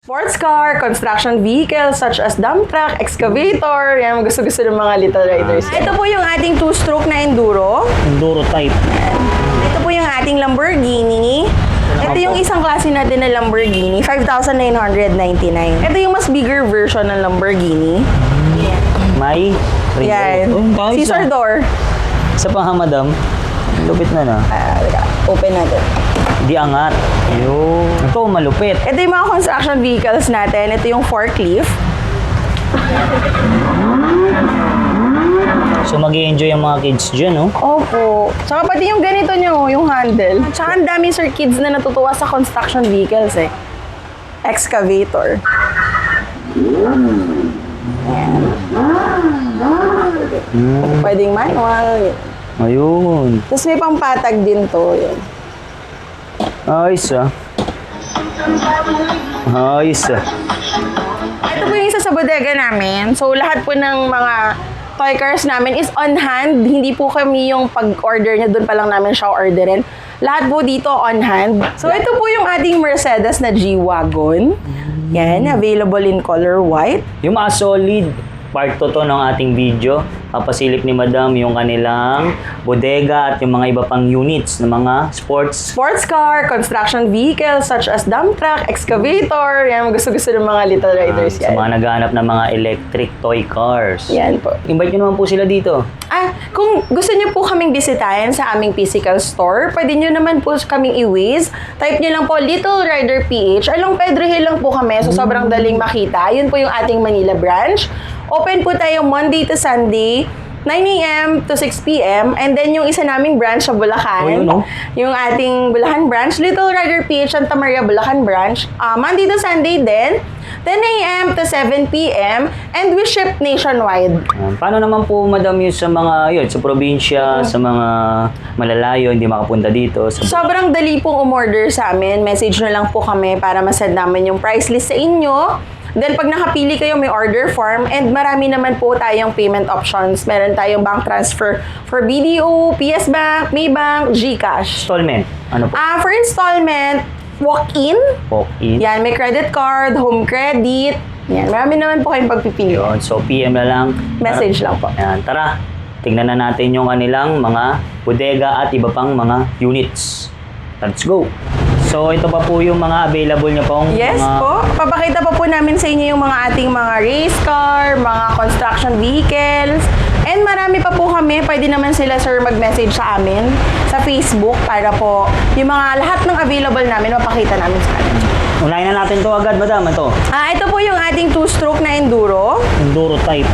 Sports car, construction vehicles such as dump truck, excavator, yan gusto-gusto ng mga little riders. Ito po yung ating two-stroke na enduro. Enduro type. Ito po yung ating Lamborghini. Ito yung isang klase natin na Lamborghini, 5,999. Ito yung mas bigger version ng Lamborghini. May Yan. Scissor door. Isa pa ha, madam. Lupit na. Open natin. Di angat. Ayun. Ito, malupit. Ito yung mga construction vehicles natin. Ito yung forklift. So, mag-i-enjoy ang mga kids dyan, no? Opo. Tsaka pati yung ganito nyo, yung handle. Tsaka ang dami sir kids na natutuwa sa construction vehicles eh. Excavator. Ayan. Pwedeng manual. Ayun. Tapos may pampatag din to. Yun. Ayos, ah. Ayos, ah. Ito po yung isa sa bodega namin. So lahat po ng mga toy cars namin is on hand. Hindi po kami yung pag-order niya, doon pa lang namin siya orderin. Lahat po dito on hand. So ito po yung ating Mercedes na G-Wagon. Yan, available in color white. Yung mga solid part to ng ating video. Papasilip ni madam yung kanilang bodega at yung mga iba pang units ng mga Sports car, construction vehicles such as dump truck, excavator. Yan, gusto-gusto ng mga little riders sa yan. mga naghahanap ng mga electric toy cars. Yan po. Invite nyo naman po sila dito. Kung gusto niyo po kaming bisitahin sa aming physical store, pwede niyo naman po kaming i-Waze. Type niyo lang po Little Rider PH. Along Pedro Hill lang po kami, so sobrang daling makita. Yun po yung ating Manila branch. Open po tayo Monday to Sunday, 9 a.m. to 6 p.m. And then yung isa naming branch sa Bulacan, yung ating Bulacan branch, Little Rider PH Santa Maria Bulacan branch, Monday to Sunday din, 10 a.m. to 7 p.m. and we ship nationwide. Paano naman po madam yun sa mga sa probinsya, sa mga malalayo, hindi makapunta dito? Sobrang dali pong umorder sa amin. Message na lang po kami para masend namin yung price list sa inyo. Then, pag nakapili kayo, may order form and marami naman po tayong payment options. Meron tayong bank transfer for BDO, PS Bank, Maybank, GCash. Installment? Ano po? For installment, walk-in. Walk-in? Yan, may credit card, home credit. Yan, marami naman po kayong pagpipili. Yun, so PM na lang. Message lang po. Yan, tara. Tingnan na natin yung kanilang mga bodega at iba pang mga units. Let's go! So, ito pa po yung mga available nyo pong Yes po. Papakita pa po namin sa inyo yung mga ating mga race car, mga construction vehicles, and marami pa po kami. Pwede naman sila, sir, mag-message sa amin sa Facebook para po yung mga lahat ng available namin, mapakita namin sa kanila. Unahin na natin to agad, madam. Ito. Ito po yung ating two-stroke na enduro. Enduro type.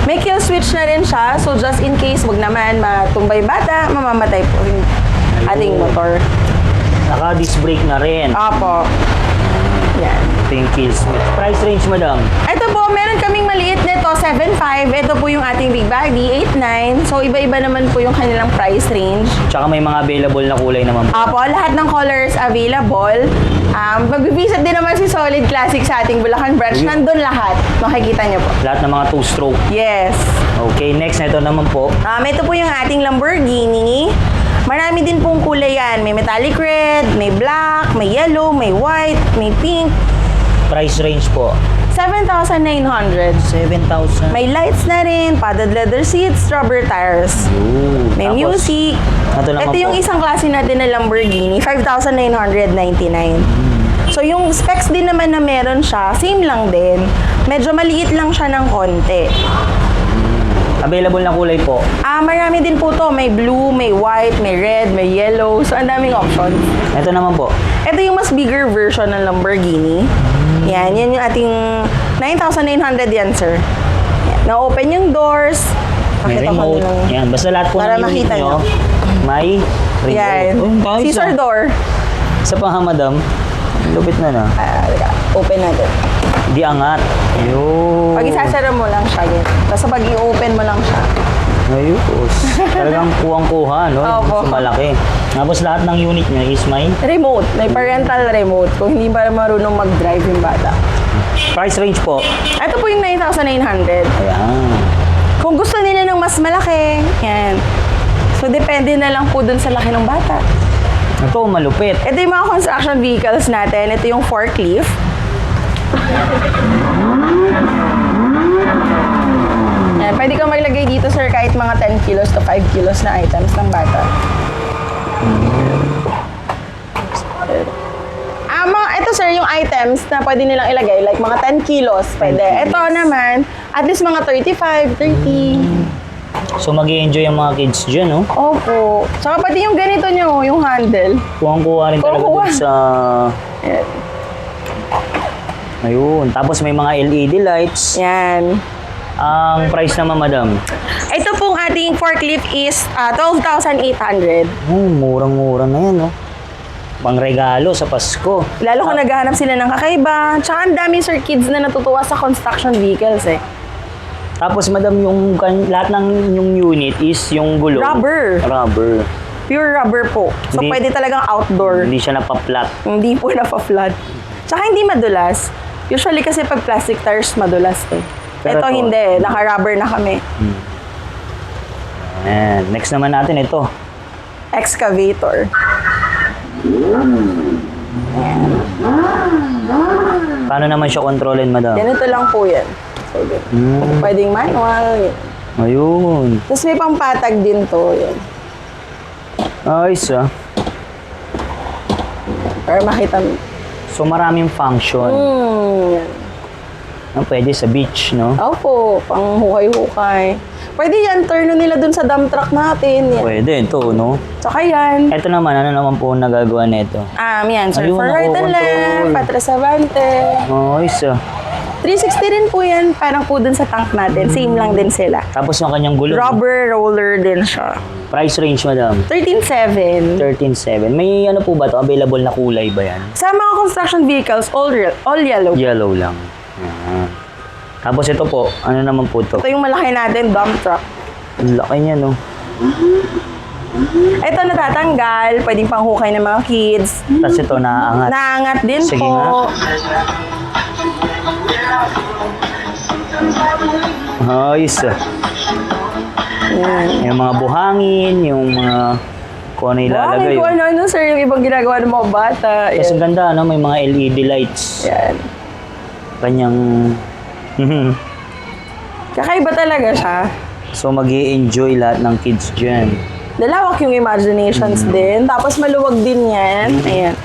May kill switch na rin siya. So, just in case, wag naman matumbay bata, mamamatay po yung ating motor. Naka-disc brake na rin. Opo. Yan. Ito yung kill switch. Price range, madam? Ito po, meron kaming maliit nito, 7.5. Ito po yung ating big body, 8.9. So, iba-iba naman po yung kanilang price range. Tsaka may mga available na kulay naman po. Opo, lahat ng colors available. Pag-visit din naman si Solid Classic sa ating Bulacan branch. Nandun lahat. Makikita niyo po. Lahat ng mga two-stroke. Yes. Okay, next na ito naman po. Ito po yung ating Lamborghini. Marami din pong kulay yan. May metallic red, may black, may yellow, may white, may pink. Price range po. 7,900. 7,000. May lights na rin, padded leather seats, rubber tires. Ooh, May tapos, music. Ito yung isang klase natin na Lamborghini, 5,999. So yung specs din naman na meron siya, same lang din. Medyo maliit lang siya ng konti. Available na kulay po. Marami din po to. May blue, may white, may red, may yellow. So ang daming options. Ito naman po. Ito yung mas bigger version ng Lamborghini. Yan yung ating 9,900 yan, sir. Yan. Na-open yung doors. May Pakita ko remote. lang. Yan, basta lahat po Para ng unit makita nyo, nyo. may remote. Yan. Scissor door. Isa pa ha, madam. Lupit na. Open natin. Di angat. Ayun. Pag isasara mo lang siya, yan. Tapos pag i-open mo lang siya. Ayos. Talagang kuwang-kuha, no? Opo. Mas malaki. Tapos lahat ng unit niya is may Remote. May parental remote. Kung hindi ba marunong mag-drive yung bata. price range po. Ito po yung 9,900. Ayan. Kung gusto nila ng mas malaki, yan. So, depende na lang po dun sa laki ng bata. Ito, malupit. Ito yung mga construction vehicles natin. Ito yung forklift. Yan, pwede kang maglagay dito, sir, kahit mga 10 kilos to 5 kilos na items ng bata. Ito, sir, yung items na pwede nilang ilagay, like mga 10 kilos, pwede. Ito naman, at least mga 35, 30. So, mag-i-enjoy yung mga kids dyan, no? Opo. Tsaka pati yung ganito nyo, yung handle. Kuhang-kuha rin talaga Kuha. dun sa... Yan. Ayun. Tapos may mga LED lights. Yan. Ang price naman, madam? Ito pong ating forklift is 12,800. Oh, murang-mura na yan, no? Pang-regalo sa Pasko. Lalo kung naghahanap sila ng kakaiba. Tsaka ang dami, sir, kids na natutuwa sa construction vehicles, eh. Tapos, madam, yung lahat ng yung unit is yung gulong. Rubber. Rubber. Pure rubber po. So, Hindi- pwede talagang outdoor. Hindi siya napaplat. Hindi po napa-flat. Tsaka hindi madulas. Usually kasi pag plastic tires, madulas eh. Pero Ito ito- hindi. Naka-rubber na kami. Ayan. Next naman natin ito. Excavator. Paano naman siya kontrolin, madam? Ganito lang po yan. So, pwedeng manual. Yan. Ayun. Tapos may pampatag din to. Yan. Ayos, ah. Para makita mo. So, maraming function. Yan. Pwede sa beach, no? Opo, pang hukay-hukay. Pwede yan, turn nila dun sa dump truck natin. Yan. Pwede, ito, no? Tsaka yan. Ito naman, ano naman po ang nagagawa nito? Yan, sir. Ayun, For right and nakokontrol. left, Patras Avante. Ayos, ah. 360 rin po yan. Parang po dun sa tank natin. Same lang din sila. Tapos yung kanyang gulong. Rubber roller din siya. Price range, madam? 13,700. 13,700. May ano po ba to? Available na kulay ba yan? Sa mga construction vehicles, all yellow. Yellow lang. Ayan. Tapos ito po, ano naman po to? Ito yung malaki natin, dump truck. Ang laki niya, no? Ito natatanggal, pwedeng panghukay ng mga kids. Tapos ito, naaangat. Naangat din Sige po. nga. Ayos, ah. Yan. Yung mga buhangin, yung mga kung ano ilalagay. Bakit ko ano, sir, yung ibang ginagawa ng mga bata. Kasi Yan. ganda, no? May mga LED lights. Yan. Kanyang... Kakaiba talaga siya. So, mag-i-enjoy lahat ng kids dyan. Dalawak yung imaginations din. Tapos maluwag din yan. Ayan.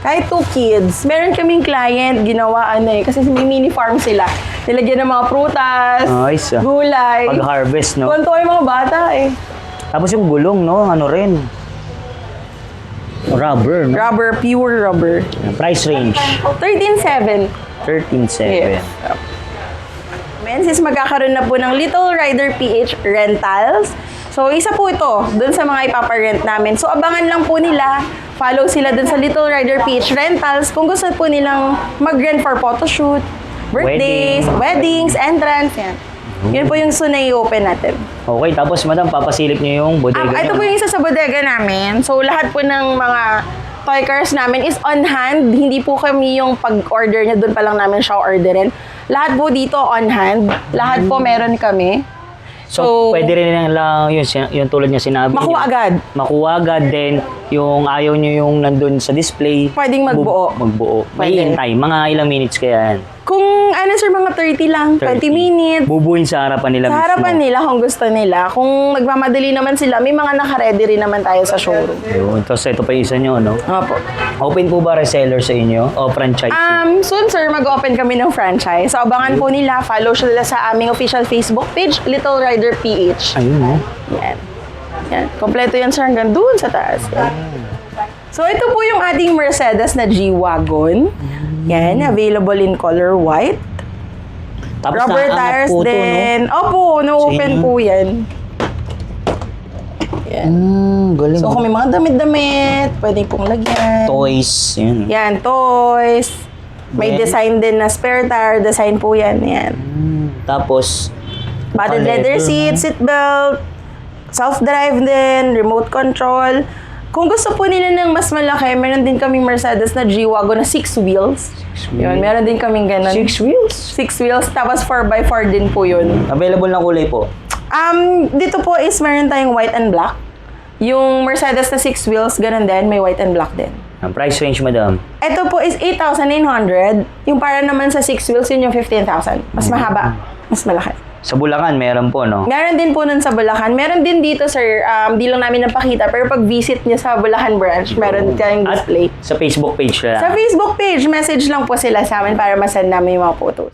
Kahit 2 kids. Meron kaming client, ginawa kasi may mini farm sila. Nilagyan ng mga prutas, Ayos, ah. gulay. Pag-harvest, no? Tuwan-tuwa yung mga bata eh. Tapos yung gulong, no? Ano rin? Rubber, no? Rubber, pure rubber. Price range? 13,700. 13,700. Yes. Men, since magkakaroon na po ng Little Rider PH Rentals, so isa po ito dun sa mga ipaparent namin. So abangan lang po nila, follow sila dun sa Little Rider PH Rentals kung gusto po nilang mag-rent for photoshoot, birthdays, weddings, entrance, yan. Yun po yung soon na i-open natin. Okay, tapos madam, papasilip niyo yung bodega Ito po yung isa sa bodega namin. So lahat po ng mga toy cars namin is on hand. Hindi po kami yung pag-order niya, doon pa lang namin siya orderin. Lahat po dito on hand. Lahat po meron kami. So, pwede rin lang yung tulad niya sinabi. Makuha niyo. agad. Makuha agad. Then, yung ayaw niyo yung nandun sa display. Pwedeng magbuo. Magbuo. Pwede. May time. Mga ilang minutes kaya yan. Kung ano sir, mga 30 lang, 20 minutes. Bubuin sa harapan nila Sa harapan nila kung gusto nila. Kung nagmamadali naman sila, may mga naka-ready rin naman tayo sa showroom. Yun. Tapos ito pa yung isa nyo, no? Opo. Open po ba reseller sa inyo? O franchise? Soon sir, mag-open kami ng franchise. So abangan po nila, follow sila sa aming official Facebook page, Little Rider PH. Ayun, no? Yan. Yan. Kompleto yan sir hanggang dun sa taas. Yan. So ito po yung ating Mercedes na G-Wagon. Yan, available in color white. Tapos Rubber naaangat tires po to, din. Opo, na-open Sige. po yan. Yan. Galing. So kung may mga damit-damit, pwede pong lagyan. Toys. Yan. Yan, toys. May Then, design din na spare tire. Design po yan. Yan. Tapos, Padded leather seat, seat belt, self-drive din, remote control. Kung gusto po nila ng mas malaki, meron din kaming Mercedes na G-Wagon na 6 wheels. Yun, meron din kaming ganun. 6 wheels? 6 wheels, tapos 4x4 din po yun. Available na kulay po. Dito po is meron tayong white and black. Yung Mercedes na 6 wheels, ganun din, may white and black din. Ang price range, madam? Ito po is 8,900. Yung para naman sa 6 wheels, yun yung 15,000. Mas mahaba, mas malaki. Sa Bulacan, meron po, no? Meron din po nun sa Bulacan. Meron din dito, sir. Di lang namin napakita. Pero pag visit niyo sa Bulacan branch, meron tayong At display. sa Facebook page Sa lang. Facebook page, message lang po sila sa amin para masend namin yung mga photos.